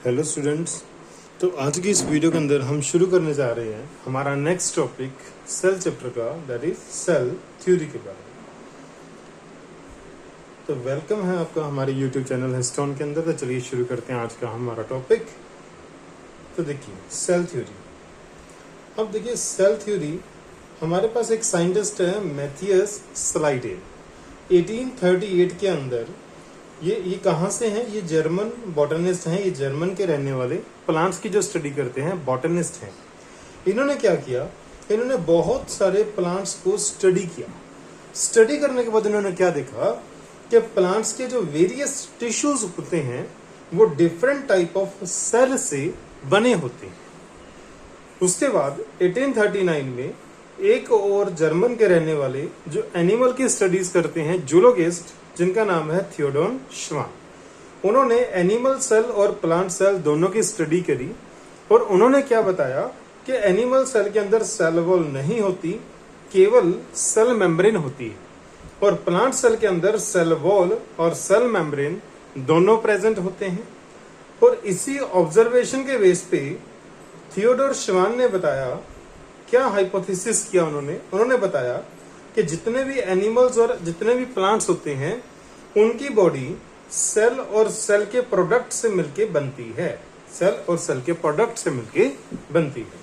Hello students. तो आज की इस वीडियो के अंदर हम शुरू करने जा रहे हैं हमारा नेक्स्ट टॉपिक सेल चैप्टर का, दैट इज सेल थ्योरी के बारे में। तो वेलकम है आपका हमारे यूट्यूब चैनल हिस्टोन के अंदर। तो चलिए शुरू करते हैं आज का हमारा टॉपिक। तो देखिए सेल थ्योरी। अब देखिए सेल थ्योरी, हमारे पास एक साइंटिस्ट है मैथियस स्लाइडेन। 1838 के अंदर ये कहाँ से हैं? ये जर्मन बॉटनिस्ट हैं। ये जर्मन के रहने वाले प्लांट्स की जो स्टडी करते हैं बॉटनिस्ट हैं। इन्होंने क्या किया, इन्होंने बहुत सारे प्लांट्स को स्टडी किया। स्टडी करने के बाद इन्होंने क्या देखा कि प्लांट्स के जो वेरियस टिश्यूज होते हैं वो डिफरेंट टाइप ऑफ सेल से बने होते हैं। उसके बाद 1839 में एक और जर्मन के रहने वाले जो एनिमल की स्टडीज करते हैं, जूलॉजिस्ट, जिनका नाम है थियोडोर श्वान। उन्होंने एनिमल सेल और प्लांट सेल दोनों की स्टडी करी और उन्होंने क्या बताया कि एनिमल सेल के अंदर सेल वॉल नहीं होती, केवल सेल मेम्ब्रेन होती है, और प्लांट सेल के अंदर सेल वॉल और सेल मेम्ब्रेन दोनों प्रेजेंट होते हैं। और इसी ऑब्जर्वेशन के बेस पे थियोडोर श्वान ने बताया, क्या हाइपोथेसिस किया उन्होंने बताया कि जितने भी एनिमल्स और जितने भी प्लांट्स होते हैं उनकी बॉडी सेल और सेल के प्रोडक्ट से मिलके बनती है। सेल और सेल के प्रोडक्ट से मिलके बनती है।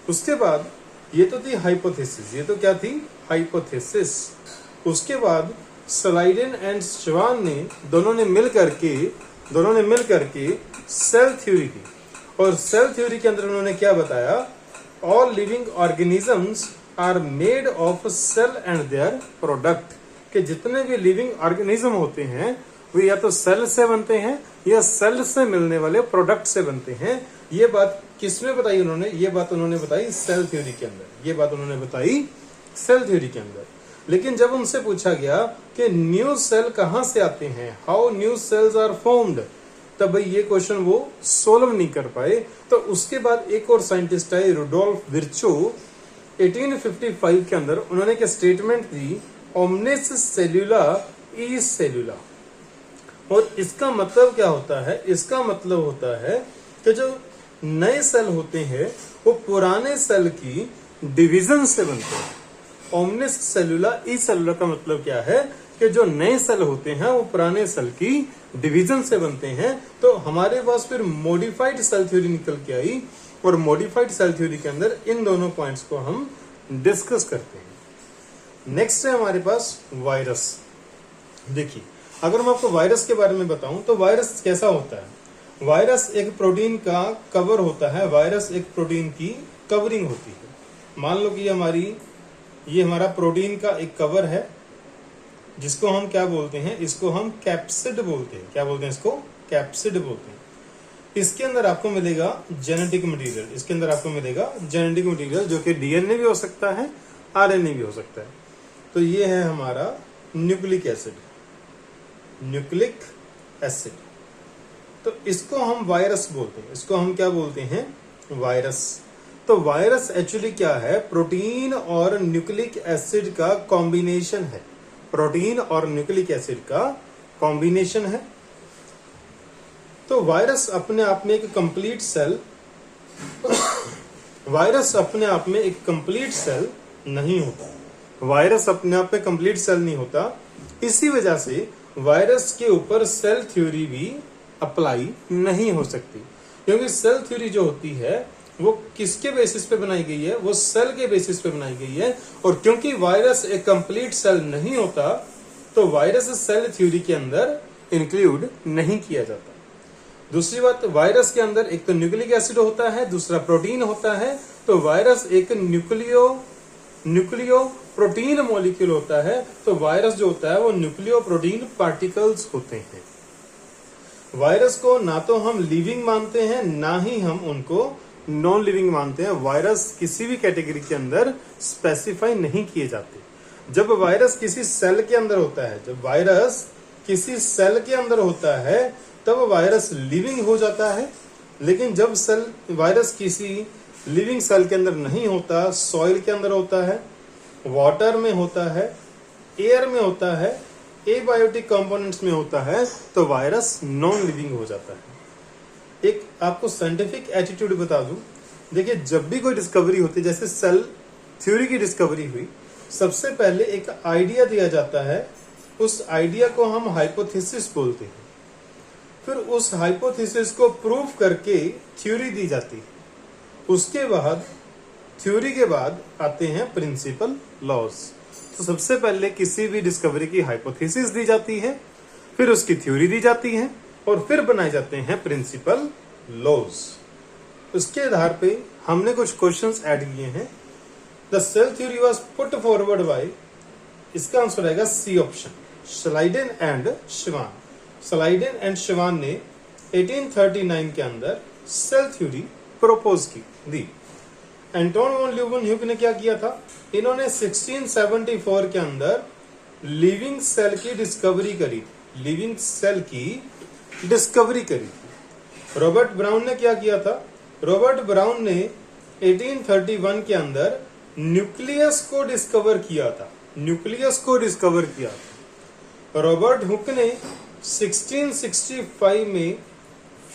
उसके बाद ये तो थी हाइपोथेसिस। ये तो क्या थी? हाइपोथेसिस। उसके बाद स्लाइडेन एंड श्वान ने दोनों ने मिल करके सेल थ्योरी दी। और सेल थ्योरी के अंदर उन्होंने क्या बताया? All living organisms are made of cell and their product. कि जितने भी लिविंग ऑर्गेनिज्म होते हैं वो या तो सेल से बनते हैं या सेल से मिलने वाले प्रोडक्ट से बनते हैं। ये बात किसमें बताई उन्होंने? ये बात उन्होंने बताई सेल थ्योरी के अंदर। ये बात उन्होंने बताई सेल थ्योरी के अंदर। लेकिन जब उनसे पूछा गया कि न्यू सेल कहां से आते हैं, how new cells are formed, तब भाई ये क्वेश्चन वो सोल्व नहीं कर पाए। तो उसके बाद एक और साइंटिस्ट आए, रुडोल्फ विर्चो। 1855 के अंदर उन्होंने क्या स्टेटमेंट दी? Omnis सेल्यूला is सेल्यूला। और इसका मतलब क्या होता है? इसका मतलब होता है कि जो नए सेल होते हैं वो पुराने सेल की डिवीजन से बनते हैं। ओमनिस सेल्यूला इज सेल्यूला का मतलब क्या है कि जो नए सेल होते हैं वो पुराने सेल की डिवीजन से बनते हैं। तो हमारे पास फिर मॉडिफाइड सेल थ्योरी निकल के आई और मॉडिफाइड सेल थ्योरी के अंदर इन दोनों पॉइंट्स को हम डिस्कस करते हैं। नेक्स्ट है हमारे पास वायरस। देखिए, अगर मैं आपको वायरस के बारे में बताऊं तो वायरस कैसा होता है? वायरस एक प्रोटीन का कवर होता है। वायरस एक प्रोटीन की कवरिंग होती है। मान लो कि ये हमारा प्रोटीन का एक कवर है, जिसको हम क्या बोलते हैं? इसको हम कैप्सिड बोलते हैं। क्या बोलते हैं इसको? कैप्सिड बोलते हैं। इसके अंदर आपको मिलेगा जेनेटिक मटेरियल। इसके अंदर आपको मिलेगा जेनेटिक मटेरियल, जो कि डीएनए भी हो सकता है, आरएनए भी हो सकता है। तो ये है हमारा न्यूक्लिक एसिड। न्यूक्लिक एसिड, तो इसको हम वायरस बोलते हैं। इसको हम क्या बोलते हैं? वायरस। तो वायरस एक्चुअली क्या है? प्रोटीन और न्यूक्लिक एसिड का कॉम्बिनेशन है। प्रोटीन और न्यूक्लिक एसिड का कॉम्बिनेशन है। तो वायरस अपने आप में एक कंप्लीट सेल वायरस अपने आप में एक कंप्लीट सेल नहीं होता। वायरस अपने आप में कंप्लीट सेल नहीं होता। इसी वजह से वायरस के ऊपर सेल थ्योरी भी अप्लाई नहीं हो सकती, क्योंकि सेल थ्योरी जो होती है वो किसके बेसिस पे बनाई गई है? वो सेल के बेसिस पे बनाई गई है। और क्योंकि वायरस एक कंप्लीट सेल नहीं होता तो वायरस सेल थ्योरी के अंदर इंक्लूड नहीं किया जाता। दूसरी बात, वायरस के अंदर एक तो न्यूक्लिक एसिड होता है, दूसरा प्रोटीन होता है। तो वायरस एक न्यूक्लियो प्रोटीन मॉलिक्यूल होता है। तो वायरस जो होता है वो न्यूक्लियो प्रोटीन पार्टिकल्स होते हैं। वायरस को ना तो हम लिविंग मानते हैं, ना ही हम उनको नॉन लिविंग मानते हैं। वायरस किसी भी कैटेगरी के अंदर स्पेसिफाई नहीं किए जाते। जब वायरस किसी सेल के अंदर होता है, जब वायरस किसी सेल के अंदर होता है तब वायरस लिविंग हो जाता है। लेकिन जब वायरस किसी लिविंग सेल के अंदर नहीं होता, सॉइल के अंदर होता है, वाटर में होता है, एयर में होता है, एबायोटिक कंपोनेंट्स में होता है, तो वायरस नॉन लिविंग हो जाता है। एक आपको साइंटिफिक एटीट्यूड बता दूं, देखिए जब भी कोई डिस्कवरी होती है, जैसे सेल थ्योरी की डिस्कवरी हुई, सबसे पहले एक आइडिया दिया जाता है, उस आइडिया को हम हाइपोथेसिस बोलते हैं। फिर उस हाइपोथेसिस को प्रूव करके थ्योरी दी जाती है। उसके बाद थ्योरी के बाद आते हैं प्रिंसिपल लॉज। तो सबसे पहले किसी भी डिस्कवरी की हाइपोथेसिस दी जाती है, फिर उसकी थ्योरी दी जाती है और फिर बनाए जाते हैं प्रिंसिपल लॉज। उसके आधार पे हमने कुछ क्वेश्चंस ऐड किए हैं। The cell theory was put forward by, इसका आंसर आएगा C option, Schleiden and Schwann. Schleiden and Schwann ने 1839 के अंदर सेल थ्योरी प्रपोज की दी। एंटोन वॉन ल्यूवेनह्यूक ने क्या किया था, इन्होंने 1674 के अंदर लिविंग सेल की डिस्कवरी करी, लिविंग सेल की डिस्कवरी करी थी। रॉबर्ट ब्राउन ने क्या किया था, रॉबर्ट ब्राउन ने 1831 के अंदर न्यूक्लियस को डिस्कवर किया था, न्यूक्लियस को डिस्कवर किया था। रॉबर्ट हुक ने 1665 में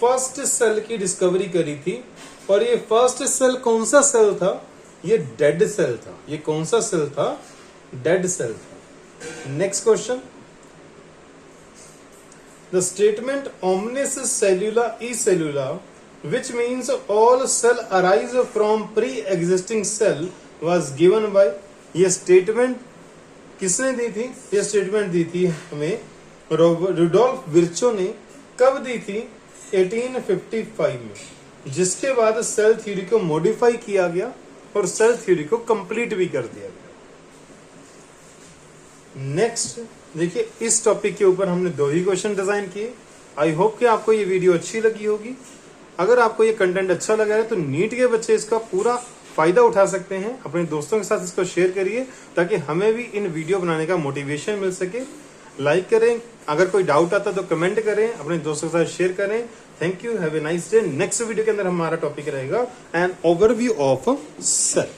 फर्स्ट सेल की डिस्कवरी करी थी, और ये फर्स्ट सेल कौन सा सेल था, ये डेड सेल था। ये कौन सा सेल था, डेड सेल था। Next question, the statement omnis cellula e cellula which means all cell arise from pre-existing cell was given by, ये स्टेटमेंट किसने दी थी, ये स्टेटमेंट दी थी हमें रुडोल्फ विर्चो ने। कब दी थी, 1855 में, जिसके बाद सेल थ्योरी को मॉडिफाई किया गया और सेल थ्योरी को कंप्लीट भी कर दिया गया। नेक्स्ट देखिए, इस टॉपिक के ऊपर हमने 2 ही क्वेश्चन डिजाइन किए। आई होप कि आपको ये वीडियो अच्छी लगी होगी। अगर आपको ये कंटेंट अच्छा लगा है तो नीट के बच्चे इसका पूरा फायदा उठा सकते हैं। अपने दोस्तों के साथ इसको शेयर करिए ताकि हमें भी इन वीडियो बनाने का मोटिवेशन मिल सके। लाइक करें, अगर कोई डाउट आता तो कमेंट करें, अपने दोस्तों के साथ शेयर करें। Thank you, have a nice day. Next video के अंदर हमारा टॉपिक रहेगा एन ओवरव्यू ऑफ सेल।